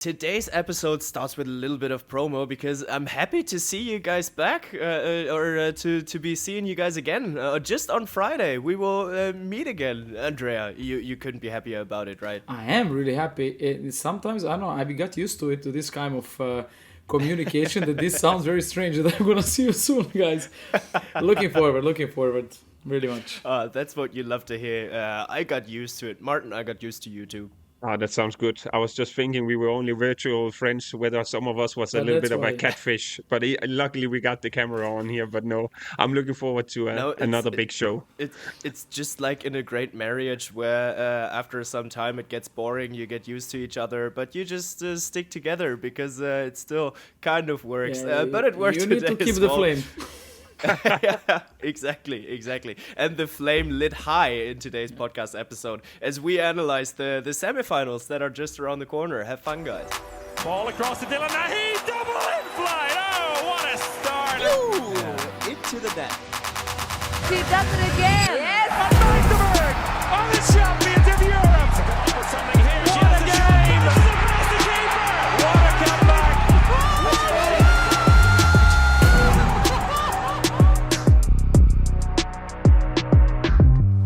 Today's episode starts with a little bit of promo because I'm happy to see you guys back, to be seeing you guys again. Just on Friday, we will meet again. Andrea, you couldn't be happier about it, right? I am really happy. Sometimes, I don't know, I got used to it, to this kind of communication, that this sounds very strange, that I'm going to see you soon, guys. Looking forward, really much. That's what you love to hear. I got used to it. Martin, I got used to you too. Ah, that sounds good. I was just thinking we were only virtual friends, whether some of us was a But little that's bit of a why. catfish. But luckily we got the camera on here. But no, I'm looking forward to No, another big show. It's just like in a great marriage where after some time it gets boring, you get used to each other, but you just stick together because it still kind of works. But it works You today need to keep as the well. flame. Yeah, exactly. And the flame lit high in today's podcast episode as we analyze the semifinals that are just around the corner. Have fun, guys. Ball across to Dylan. He double in flight. Oh, what a start. Into the net. She does it again. Yes. Van Dijvenberg are the champions of Europe. Put something here. She has a game. Across the keeper. What a comeback.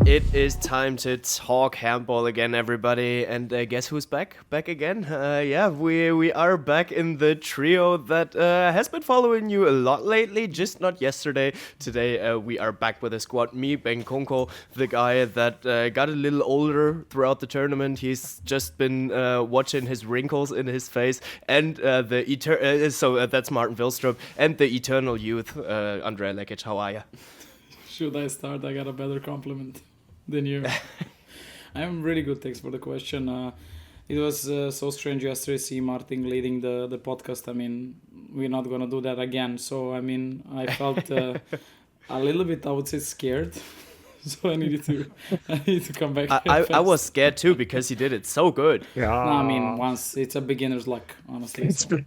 It is time to talk handball again, everybody. And guess who's back? Back again? We are back in the trio that has been following you a lot lately, just not yesterday. Today we are back with a squad. Me, Bengt, Kunkel, the guy that got a little older throughout the tournament. He's just been watching his wrinkles in his face. And that's Martin Vilstrup. And the eternal youth, Andrea Lekic. How are you? Should I start? I got a better compliment than you. I'm really good, thanks for the question. It was so strange yesterday see Martin leading the podcast. I mean, we're not going to do that again. So, I mean, I felt a little bit, I would say, scared. So I needed to come back. I was scared too because he did it so good. Yeah. No, I mean, once it's a beginner's luck, honestly. So.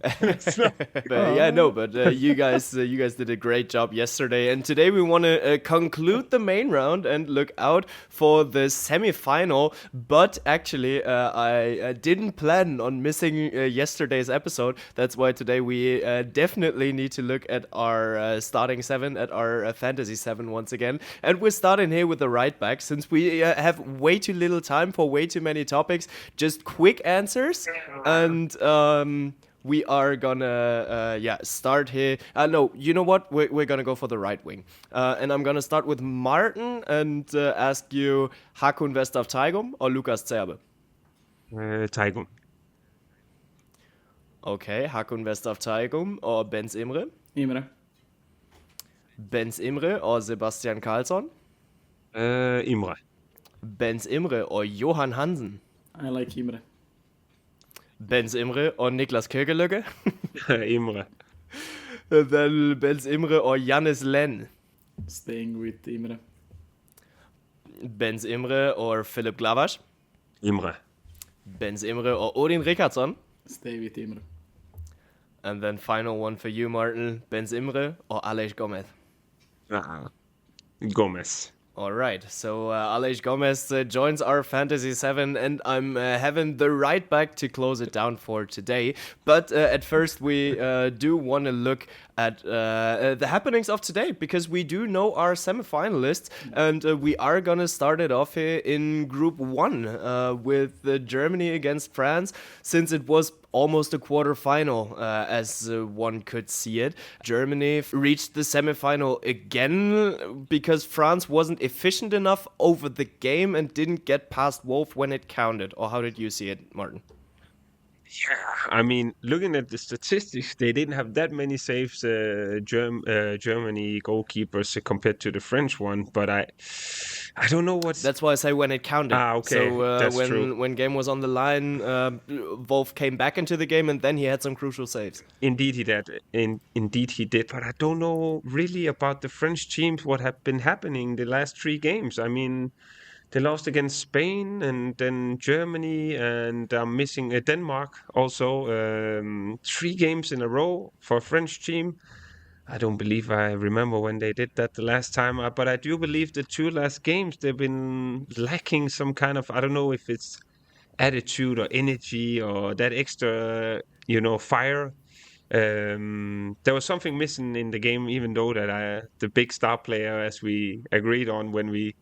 But you guys did a great job yesterday, and today we want to conclude the main round and look out for the semi-final. But actually, I didn't plan on missing yesterday's episode. That's why today we definitely need to look at our starting seven, at our fantasy seven once again, and we're starting here with the right back since we have way too little time for way too many topics. Just quick answers, and we are gonna start here. No, you know what? We're gonna go for the right wing, and I'm gonna start with Martin and ask you Hakun Westaf Taigum or Lukas Zerbe. Taigum. Okay, Hakun Westaf Taigum or Benz Imre. Imre. Benz Imre or Sebastian Karlsson. Imre. Benz Imre or Johan Hansen. I like Imre. Benz Imre or Niklas Kirkelöge. Imre. Then Benz Imre or Jannis Len. Staying with Imre. Benz Imre or Philipp Glavasch. Imre. Benz Imre or Odin Rickardsson. Stay with Imre. And then final one for you, Martin. Benz Imre or Aleix Gomez. Gomez. All right, so Aleix Gomez joins our Fantasy 7, and I'm having the right back to close it down for today. But at first, we do want to look at the happenings of today, because we do know our semifinalists, and we are going to start it off here in Group 1 with Germany against France, since it was almost a quarterfinal, as one could see it. Germany reached the semifinal again because France wasn't efficient enough over the game and didn't get past Wolf when it counted. Or how did you see it, Martin? Yeah, I mean, looking at the statistics, they didn't have that many saves, Germany goalkeepers compared to the French one. But I don't know what's. That's why I say when it counted. Okay, So that's true. when game was on the line, Wolf came back into the game, and then he had some crucial saves. Indeed, he did. Indeed, he did. But I don't know really about the French teams. What have been happening the last 3 games? I mean, they lost against Spain and then Germany, and I'm missing Denmark also. 3 games in a row for a French team. I don't believe I remember when they did that the last time, but I do believe the 2 last games they've been lacking some kind of, I don't know if it's attitude or energy or that extra, fire. There was something missing in the game, even though that the big star player, as we agreed on when we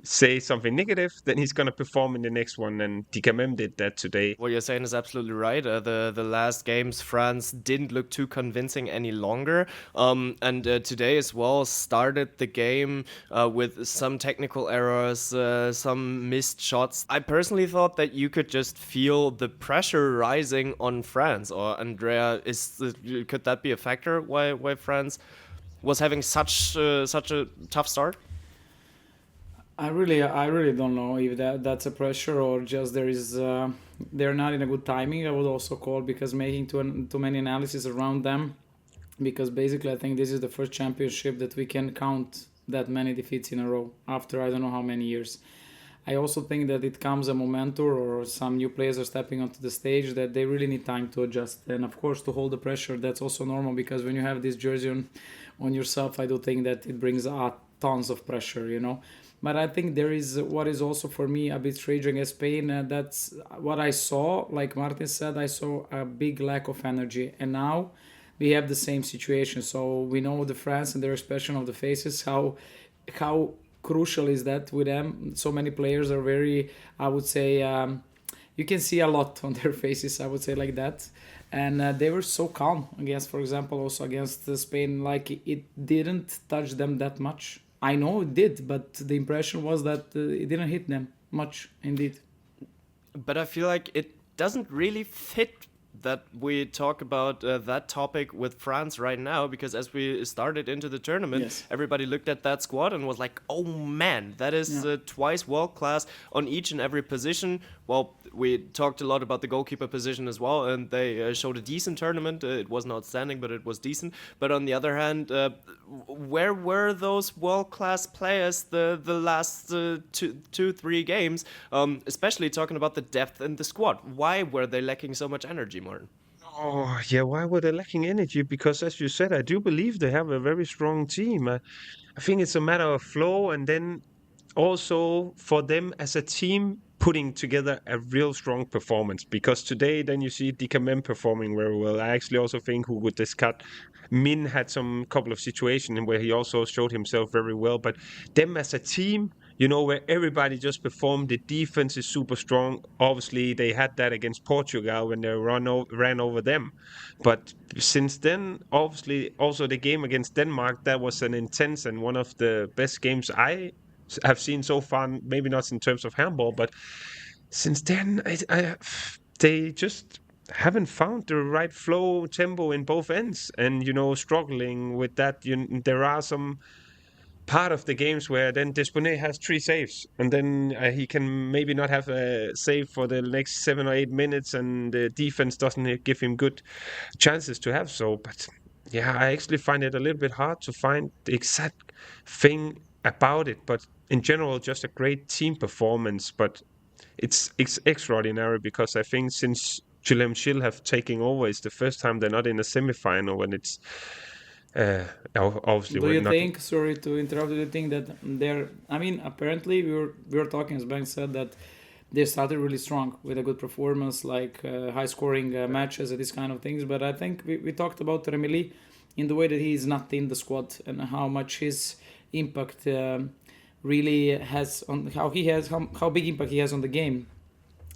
say something negative, then he's going to perform in the next one. And Dicamem did that today. What you're saying is absolutely right. The last games, France didn't look too convincing any longer. And today as well started the game with some technical errors, some missed shots. I personally thought that you could just feel the pressure rising on France. Or Andrea, could that be a factor why France was having such a tough start? I really don't know if that's a pressure or just they're not in a good timing. I would also call, because making too many analysis around them, because basically I think this is the first championship that we can count that many defeats in a row after I don't know how many years. I also think that it comes a momentum, or some new players are stepping onto the stage, that they really need time to adjust, and of course to hold the pressure. That's also normal, because when you have this jersey on yourself, I do think that it brings tons of pressure. But I think there is what is also for me a bit strange against Spain. That's what I saw. Like Martin said, I saw a big lack of energy. And now we have the same situation. So we know the France and their expression of the faces, how crucial is that with them. So many players are very, I would say, you can see a lot on their faces, I would say like that. And they were so calm against, for example, also against Spain. Like it didn't touch them that much. I know it did, but the impression was that it didn't hit them much, indeed. But I feel like it doesn't really fit that we talk about that topic with France right now, because as we started into the tournament, yes, everybody looked at that squad and was like, oh man, that is twice world class on each and every position. Well, we talked a lot about the goalkeeper position as well, and they showed a decent tournament. It wasn't outstanding, but it was decent. But on the other hand, where were those world-class players the last 2-3 games, especially talking about the depth in the squad? Why were they lacking so much energy, Martin? Oh, yeah, why were they lacking energy? Because as you said, I do believe they have a very strong team. I think it's a matter of flow, and then also for them as a team putting together a real strong performance. Because today, then you see Dicamem performing very well. I actually also think who would discard Min had some couple of situations where he also showed himself very well. But them as a team, where everybody just performed, the defense is super strong. Obviously, they had that against Portugal when they ran over them. But since then, obviously, also the game against Denmark, that was an intense and one of the best games I have seen so far. Maybe not in terms of handball, but since then, they just haven't found the right flow tempo in both ends, and struggling with that. There are some part of the games where then Despone has 3 saves, and then he can maybe not have a save for the next 7 or 8 minutes, and the defense doesn't give him good chances to have so. But yeah, I actually find it a little bit hard to find the exact thing about it. But in general, just a great team performance. But it's extraordinary, because I think since Chill have taken over, it's the first time they're not in a semi-final when it's obviously. Do you think, sorry to interrupt, do you think that apparently we were talking, as Bengt said, that they started really strong with a good performance, like high scoring matches and these kind of things. But I think we talked about Remili in the way that he is not in the squad, and how much his impact really has on how big impact he has on the game.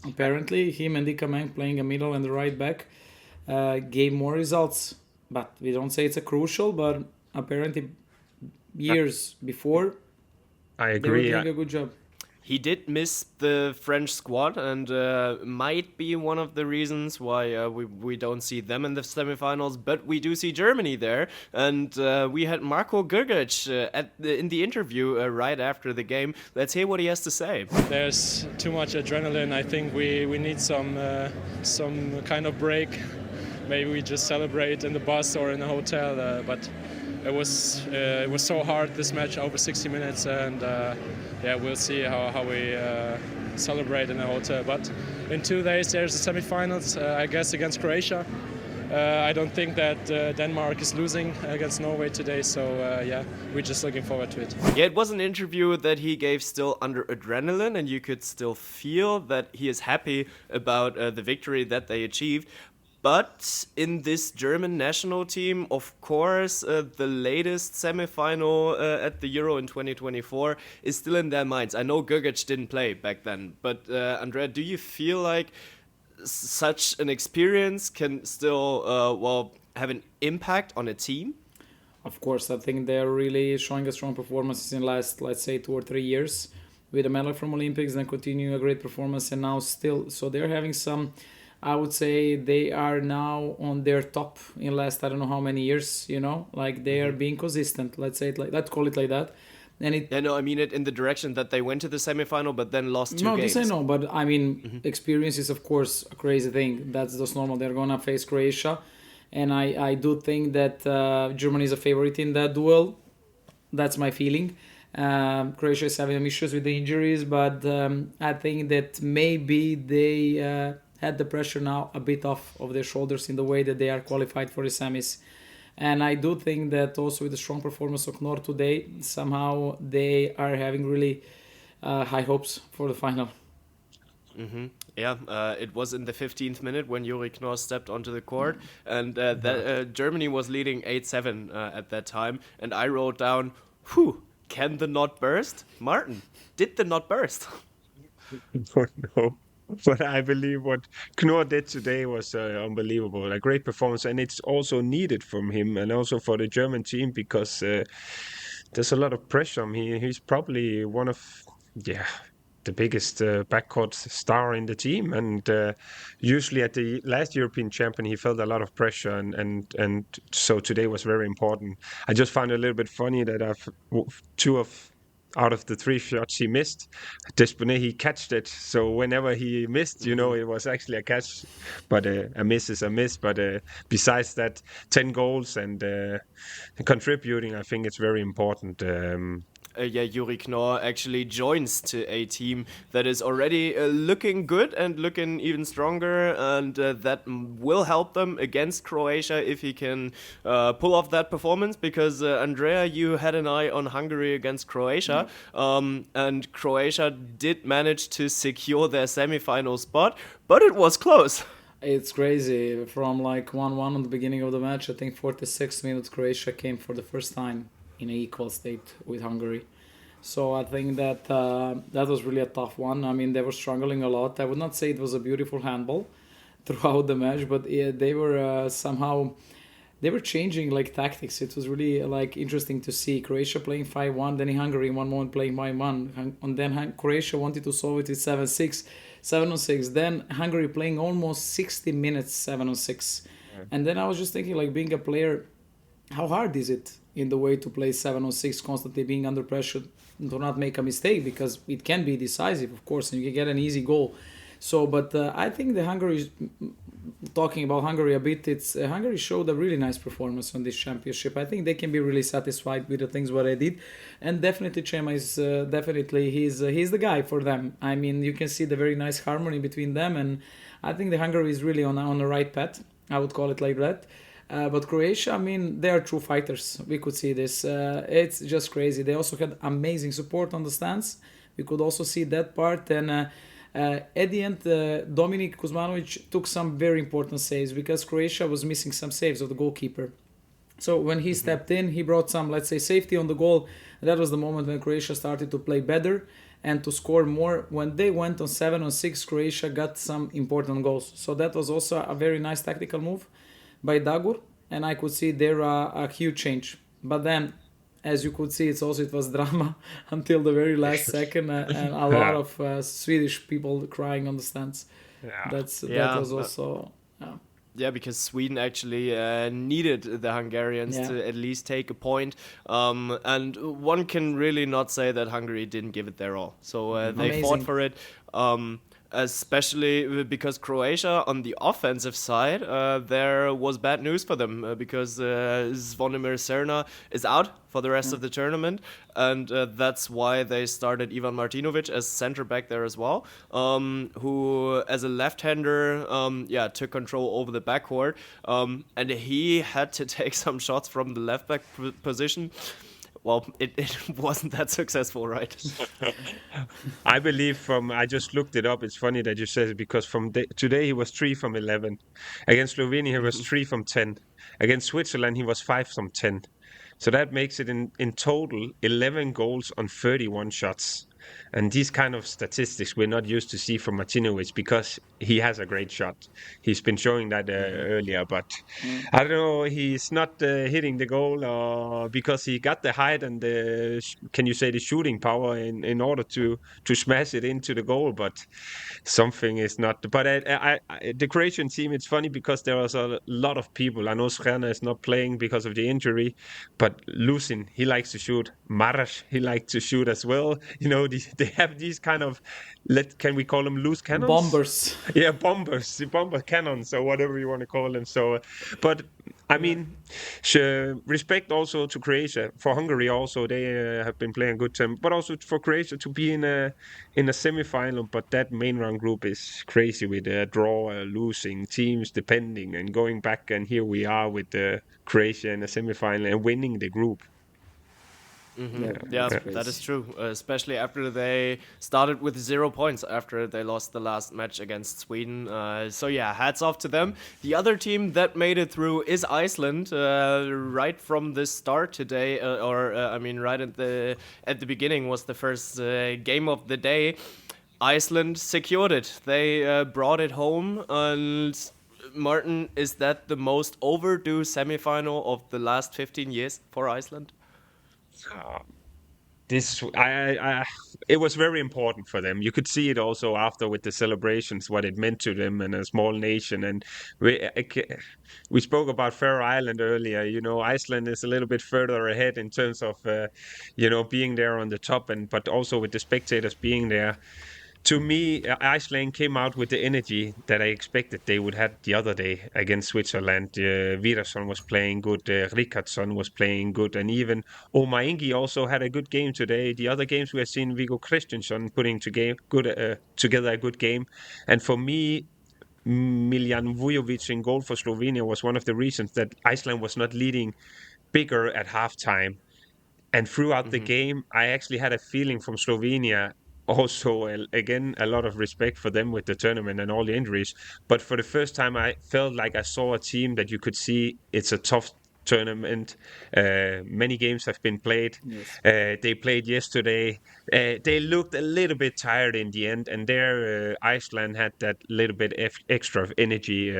Apparently, him and Dicamem playing a middle and the right back gave more results. But we don't say it's a crucial, but apparently years before, I agree. They were doing a good job. He did miss the French squad, and might be one of the reasons why we don't see them in the semifinals, but we do see Germany there. And we had Marco Grgic in the interview right after the game. Let's hear what he has to say. There's too much adrenaline. I think we need some kind of break. Maybe we just celebrate in the bus or in a hotel, but it was so hard, this match, over 60 minutes, and we'll see how we celebrate in a hotel. But in 2 days there's the semi-finals, I guess, against Croatia, I don't think that Denmark is losing against Norway today, so yeah, we're just looking forward to it. Yeah, it was an interview that he gave still under adrenaline, and you could still feel that he is happy about the victory that they achieved. But in this German national team, of course, the latest semifinal at the Euro in 2024 is still in their minds. I know Grgic didn't play back then, but Andrea, do you feel like such an experience can still, have an impact on a team? Of course, I think they're really showing a strong performances in last, let's say, 2 or 3 years with a medal from Olympics, then continuing a great performance, and now still. So they're having some, I would say they are now on their top in last, I don't know how many years, like they are being consistent. Let's say it like, let's call it like that. And I mean it in the direction that they went to the semifinal, but then lost 2 games. This I know, but I mean, experience is of course a crazy thing. That's just normal. They're gonna face Croatia, and I do think that Germany is a favorite in that duel. That's my feeling. Croatia is having issues with the injuries, but I think that maybe they had the pressure now a bit off of their shoulders in the way that they are qualified for the semis. And I do think that also with the strong performance of Knorr today, somehow they are having really high hopes for the final. Mm-hmm. Yeah, it was in the 15th minute when Yuri Knorr stepped onto the court, and Germany was leading 8-7 at that time. And I wrote down, can the knot burst? Martin, did the knot burst? No. But I believe what Knorr did today was unbelievable. A great performance, and it's also needed from him and also for the German team because there's a lot of pressure on him. He's probably one of, the biggest backcourt star in the team. And usually at the last European champion, he felt a lot of pressure, and so today was very important. I just found it a little bit funny that out of the 3 shots he missed, Despone, he catched it. So whenever he missed, it was actually a catch. But a miss is a miss. But besides that, 10 goals and contributing, I think it's very important. Yuri Knorr actually joins to a team that is already looking good and looking even stronger, and that will help them against Croatia if he can pull off that performance, because Andrea, you had an eye on Hungary against Croatia, and Croatia did manage to secure their semi-final spot, but it was close. It's crazy. From like 1-1 on the beginning of the match, I think 46 minutes Croatia came for the first time in an equal state with Hungary. So I think that that was really a tough one. I mean, they were struggling a lot. I would not say it was a beautiful handball throughout the match, but they were they were changing like tactics. It was really like interesting to see Croatia playing 5-1, then Hungary in one moment playing 5-1, and then Croatia wanted to solve it with 7-6, 7-6. Then Hungary playing almost 60 minutes 7-6, and then I was just thinking, like, being a player, how hard is it in the way to play 7-6, constantly being under pressure to not make a mistake, because it can be decisive, of course, and you can get an easy goal. So, but I think the Hungary, talking about Hungary a bit, Hungary showed a really nice performance on this championship. I think they can be really satisfied with the things what they did, and definitely Chema is he's the guy for them. I mean, you can see the very nice harmony between them, and I think the Hungary is really on the right path. I would call it like that. But Croatia, I mean, they are true fighters. We could see this. It's just crazy. They also had amazing support on the stands. We could also see that part. And at the end, Dominik Kuzmanovic took some very important saves, because Croatia was missing some saves of the goalkeeper. So when he stepped in, he brought some, let's say, safety on the goal. That was the moment when Croatia started to play better and to score more. When they went on 7-6, Croatia got some important goals. So that was also a very nice tactical move by Dagur, and I could see there a huge change. But then, as you could see, it was drama until the very last second, and a lot of Swedish people crying on the stands. That was also. Yeah, because Sweden actually needed the Hungarians to at least take a point. And one can really not say that Hungary didn't give it their all. So they fought for it. especially because Croatia on the offensive side, there was bad news for them because Zvonimir Serna is out for the rest of the tournament, and that's why they started Ivan Martinovic as center back there as well, who as a left-hander took control over the backcourt, and he had to take some shots from the left back position. Well, it wasn't that successful, right? I believe I just looked it up. It's funny that you said it because today he was 3 from 11. Against Slovenia, he was 3 from 10. Against Switzerland, he was 5 from 10. So that makes it in total 11 goals on 31 shots. And these kind of statistics we're not used to see from Martinovic because he has a great shot. He's been showing that earlier, but I don't know, he's not hitting the goal because he got the height and the shooting power in order to smash it into the goal, but something is not. But the Croatian team, it's funny because there was a lot of people. I know Srena is not playing because of the injury, but Lusin, he likes to shoot. Maras, he likes to shoot as well. You know, they have these kind of, can we call them loose cannons? Bombers. Yeah, bombers, bomber cannons or whatever you want to call them. So, but I mean, respect also to Croatia. For Hungary also, they have been playing good time, but also for Croatia to be in a semi-final. But that main round group is crazy with a draw, losing teams, depending, and going back. And here we are with Croatia in a semi-final and winning the group. Yeah, that is true. Especially after they started with 0 points after they lost the last match against Sweden. So yeah, hats off to them. The other team that made it through is Iceland. Right from the start today, right at the beginning was the first game of the day. Iceland secured it. They brought it home, and Martin, is that the most overdue semifinal of the last 15 years for Iceland? It was very important for them. You could see it also after with the celebrations, what it meant to them and a small nation. And we spoke about Faroe Island earlier. You know, Iceland is a little bit further ahead in terms of being there on the top, but also with the spectators being there. To me, Iceland came out with the energy that I expected they would have the other day against Switzerland. Vidarsson was playing good, Rickardsson was playing good, and even Oma Ingi also had a good game today. The other games we have seen Viggo Kristjansson putting together a good game. And for me, Miljan Vujovic in goal for Slovenia was one of the reasons that Iceland was not leading bigger at halftime. And throughout the game, I actually had a feeling from Slovenia. Also, again, a lot of respect for them with the tournament and all the injuries. But for the first time, I felt like I saw a team that you could see it's a tough tournament. Many games have been played. Yes. They played yesterday. They looked a little bit tired in the end, and there Iceland had that little bit extra of energy.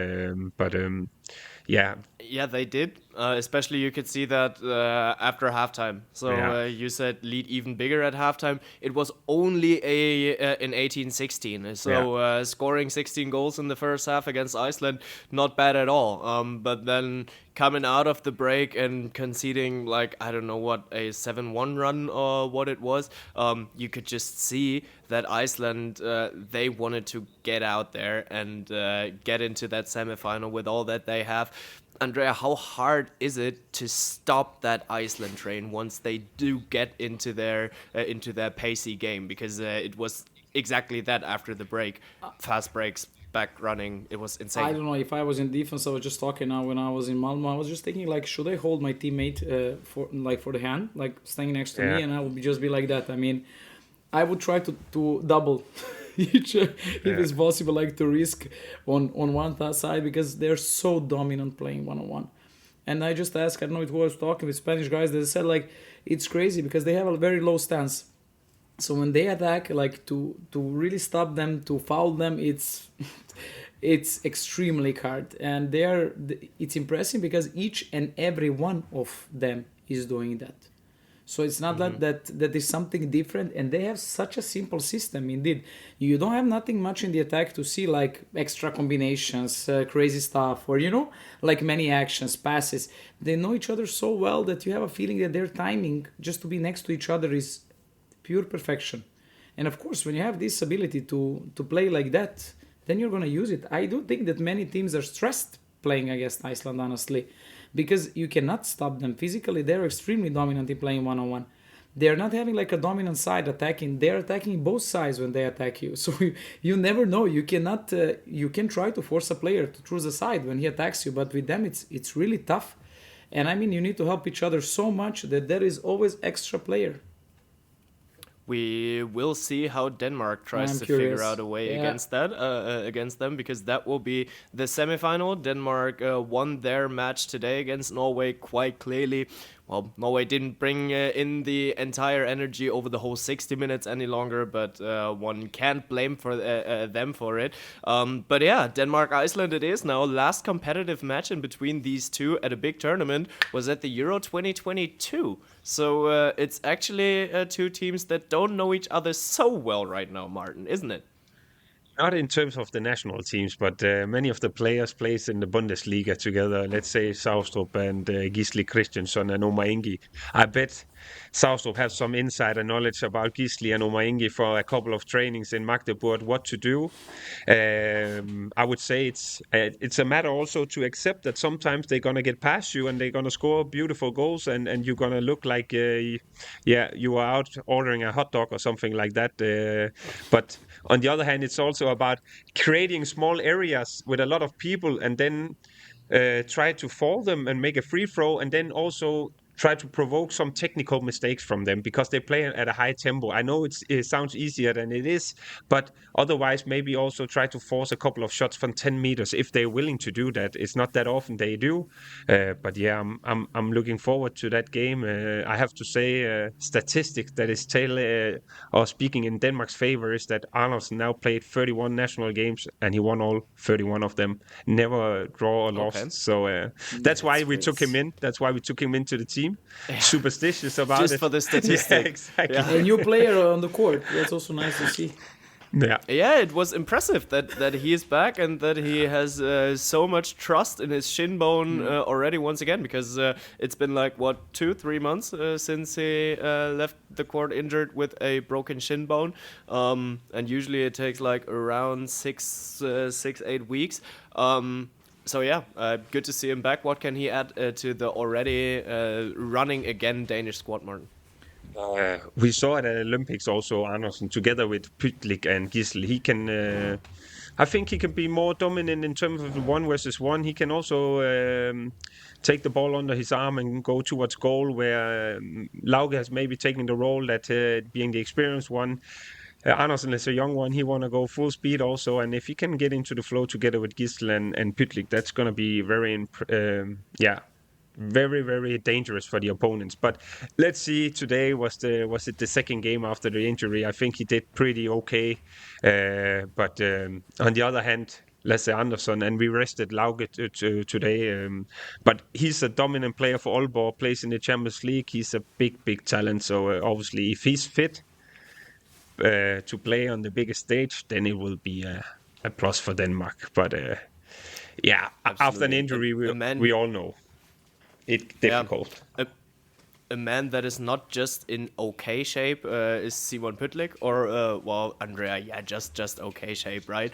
Yeah, they did. Especially you could see that after halftime. So you said lead even bigger at halftime. It was only in 18-16. So scoring 16 goals in the first half against Iceland, not bad at all. But then coming out of the break and conceding a 7-1 run or what it was, you could just see that Iceland, they wanted to get out there and get into that semifinal with all that they have. Andrea, how hard is it to stop that Iceland train once they do get into their pacey game? Because it was exactly that after the break. Fast breaks, back running, it was insane. I don't know, if I was in defense, I was just talking now when I was in Malmo, I was just thinking should I hold my teammate for the hand, standing next to me, and I would just be like that. I mean, I would try to double each if it's possible, to risk on one side, because they're so dominant playing one-on-one. And I just asked, I don't know who I was talking with Spanish guys, they said it's crazy because they have a very low stance. So when they attack, to really stop them, to foul them, it's extremely hard. And it's impressive because each and every one of them is doing that. So it's not that is something different, and they have such a simple system. Indeed, you don't have nothing much in the attack to see extra combinations, crazy stuff, or many actions, passes. They know each other so well that you have a feeling that their timing just to be next to each other is pure perfection. And of course, when you have this ability to play like that, then you're going to use it. I do think that many teams are stressed playing against Iceland, honestly, because you cannot stop them physically. They're extremely dominant in playing one-on-one. They're not having like a dominant side attacking. They're attacking both sides when they attack you. So you never know. You cannot. You can try to force a player to choose a side when he attacks you, but with them it's really tough. And I mean, you need to help each other so much that there is always extra player. We will see how Denmark tries to figure out a way against them, because that will be the semifinal. Denmark won their match today against Norway quite clearly. Well, Norway didn't bring in the entire energy over the whole 60 minutes any longer, but one can't blame for them for it. But yeah, Denmark-Iceland it is now. Last competitive match in between these two at a big tournament was at the Euro 2022. So it's actually two teams that don't know each other so well right now, Martin, isn't it? Not in terms of the national teams, but many of the players plays in the Bundesliga together. Let's say Vilstrup and Gisli Kristjansson and Omar Ingi. I bet Vilstrup has some insider knowledge about Gisli and Omar Ingi for a couple of trainings in Magdeburg, what to do. I would say it's a matter also to accept that sometimes they're going to get past you and they're going to score beautiful goals and you're going to look like, you are out ordering a hot dog or something like that. But on the other hand, it's also about creating small areas with a lot of people and then try to fall them and make a free throw, and then also try to provoke some technical mistakes from them because they play at a high tempo. I know it sounds easier than it is, but otherwise maybe also try to force a couple of shots from 10 meters if they're willing to do that. It's not that often they do, but yeah, I'm looking forward to that game. I have to say, statistics that is speaking in Denmark's favor is that Andersen now played 31 national games and he won all 31 of them. Never draw or lost. Okay. So that's why we took him in. That's why we took him into the team. Superstitious about Just it. for the statistic. Yeah, exactly. Yeah. A new player on the court. That's also nice to see. Yeah, it was impressive that he is back and that he has so much trust in his shin bone already once again, because it's been like, 2-3 months since he left the court injured with a broken shin bone. And usually it takes like around 6-8 weeks. So yeah, good to see him back. What can he add to the already running again Danish squad, Martin? We saw at the Olympics also Andersen together with Pytlik and Gisli. He can, I think he can be more dominant in terms of the 1-versus-1. He can also take the ball under his arm and go towards goal, where Lauge has maybe taken the role that being the experienced one. Andersen is a young one. He want to go full speed also. And if he can get into the flow together with Gisli and Pytlik, that's going to be very, very, very dangerous for the opponents. But let's see, today was it the second game after the injury? I think he did pretty okay. But on the other hand, Lasse Andersson, and we rested Lauge today. But he's a dominant player for Aalborg, plays in the Champions League. He's a big talent. So obviously, if he's fit to play on the biggest stage, then it will be a plus for Denmark. But after an injury, we all know it's difficult. Yeah. A man that is not just in okay shape is Simon Pytlik, or Andrea, just okay shape, right?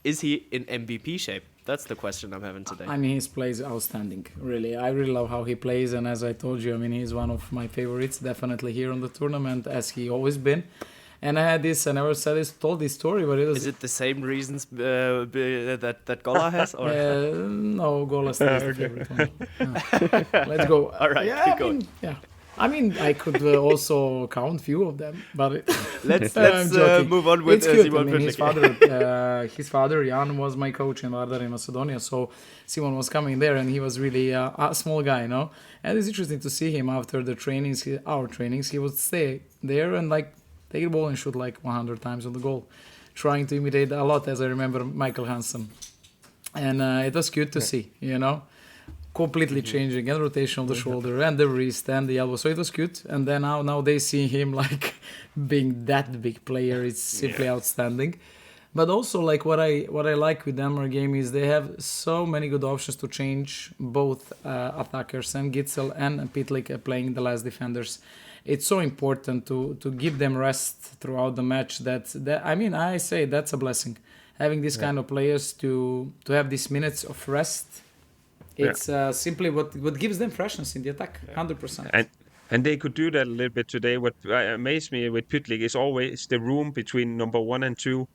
Is he in MVP shape? That's the question I'm having today. I mean, his play is outstanding, really. I really love how he plays, and as I told you, I mean, he's one of my favorites, definitely here on the tournament, as he always been. And I had this, I never told this story, but it was... Is it the same reasons that Gola has? Or? No, Gola stays the favorite one. No. Let's go. All right, keep going. I mean, I could also count few of them, but let's move on with Simon Pytlik. His father Jan was my coach in Vardar in Macedonia, so Simon was coming there, and he was really a small guy, you know. And it's interesting to see him after the trainings, our trainings. He would stay there and like take the ball and shoot like 100 times on the goal, trying to imitate a lot, as I remember Michael Hansen. And it was good to see, you know, completely changing, and rotation of the shoulder and the wrist and the elbow. So it was good. And then now they see him like being that big player. It's simply outstanding. But also, like what I like with Denmark game is they have so many good options to change both attackers, and Gitzel and Pitlik playing the last defenders. It's so important to give them rest throughout the match. I say that's a blessing. Having these kind of players to have these minutes of rest, it's simply what gives them freshness in the attack, 100%. And they could do that a little bit today. What amazed me with Pytlik is always the room between number 1 and 2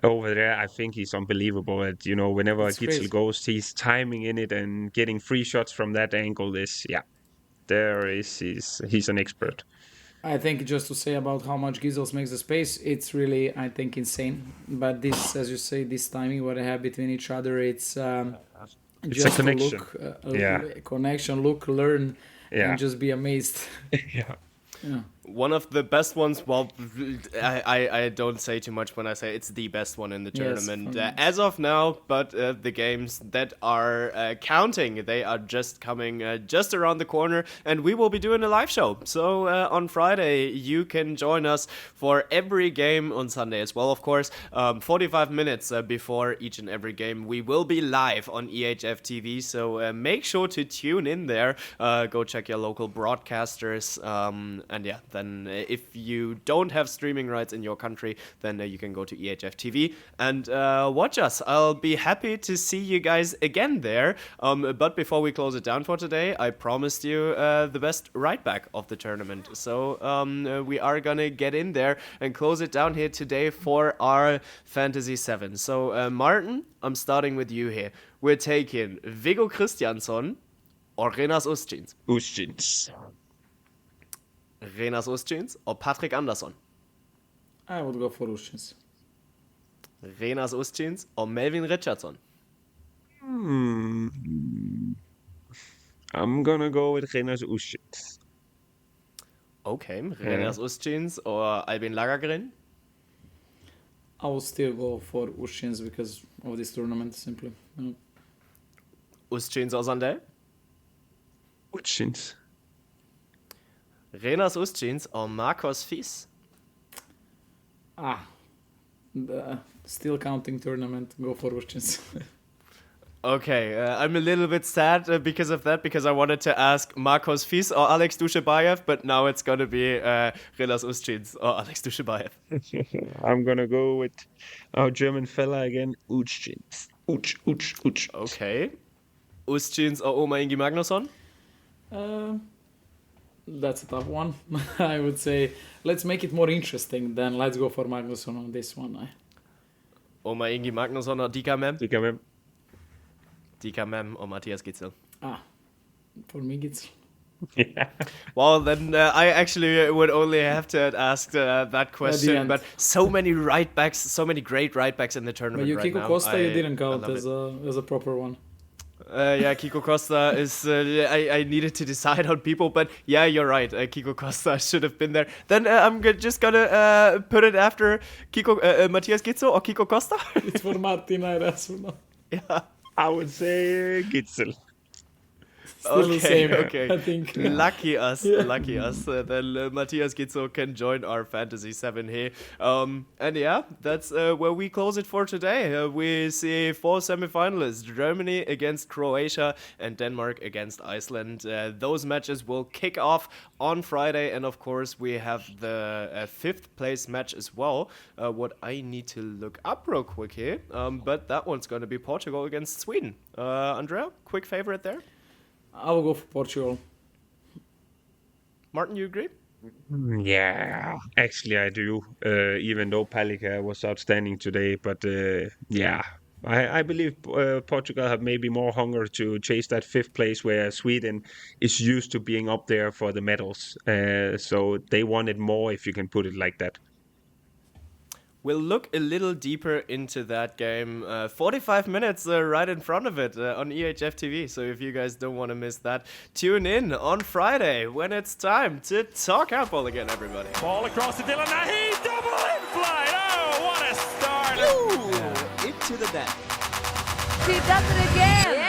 over there. I think he's unbelievable. Whenever It's Gitzel crazy. goes, he's timing in it and getting free shots from that angle. He's an expert. I think just to say about how much Gizels makes the space, it's really, I think, insane. But this, as you say, this timing what they have between each other, it's It's a connection. Connection, look, learn, Yeah. and just be amazed. Yeah. One of the best ones. Well, I don't say too much when I say it's the best one in the tournament as of now. But the games that are counting, they are just coming just around the corner, and we will be doing a live show. So on Friday, you can join us for every game on Sunday as well. Of course, 45 minutes before each and every game, we will be live on EHF TV. So make sure to tune in there. Go check your local broadcasters. And yeah, then if you don't have streaming rights in your country, then you can go to EHF TV and watch us. I'll be happy to see you guys again there. But before we close it down for today, I promised you the best right back of the tournament. So we are going to get in there and close it down here today for our Fantasy 7. So Martin, I'm starting with you here. We're taking Viggo Kristjansson or Renas Ustjins. Renas Ustjins or Patrick Andersson? I would go for Ushins. Renas Ustjins or Melvin Richardson? I'm gonna go with Renas Ustjins. Okay, Renas Ustjins or Albin Lagergren? I will still go for Ushins because of this tournament, simply. Ustjins or Sandel? Ustjins. Renas Ustjins or Marcos Fils? The still counting tournament, go for Ushins. Okay, I'm a little bit sad because of that, because I wanted to ask Marcos Fils or Alex Dushabayev, but now it's gonna be Renas Ustjins or Alex Dushabayev. I'm gonna go with our German fella again, Ustjins. Uch. Okay. Ustjins or Oma Ingi Magnusson? That's a tough one. I would say let's make it more interesting. Then let's go for Magnusson on this one. Oma Ingi Magnusson or Dika Mem? Dika Mem. or Matthias Gitzel? For me, it's Well, then I actually would only have to ask that question. end. But so many right backs, so many great right backs in the tournament but right Kiko now. Costa you didn't I count love as a proper one. Yeah, Kiko Costa is. I needed to decide on people, but yeah, you're right. Kiko Costa should have been there. Then I'm just gonna put it after Matthias Gitzel or Kiko Costa. It's for Martin Eirason. Yeah. I would say Gitzel. Still the same, Okay. I think. Lucky us. Then Matthias Gitzel can join our Fantasy 7 here. And yeah, that's where we close it for today. We see 4 semifinalists: Germany against Croatia and Denmark against Iceland. Those matches will kick off on Friday, and of course we have the 5th place match as well. What I need to look up real quick here, but that one's going to be Portugal against Sweden. Andrea, quick favorite there? I will go for Portugal. Martin, you agree? Yeah, actually I do. Even though Palika was outstanding today, but I believe Portugal have maybe more hunger to chase that 5th place, where Sweden is used to being up there for the medals. So they want it more, if you can put it like that. We'll look a little deeper into that game. 45 minutes right in front of it on EHF TV. So if you guys don't want to miss that, tune in on Friday when it's time to talk handball again, everybody. Ball across to Dylan Nahi, double in flight. Oh, what a start! She does it again.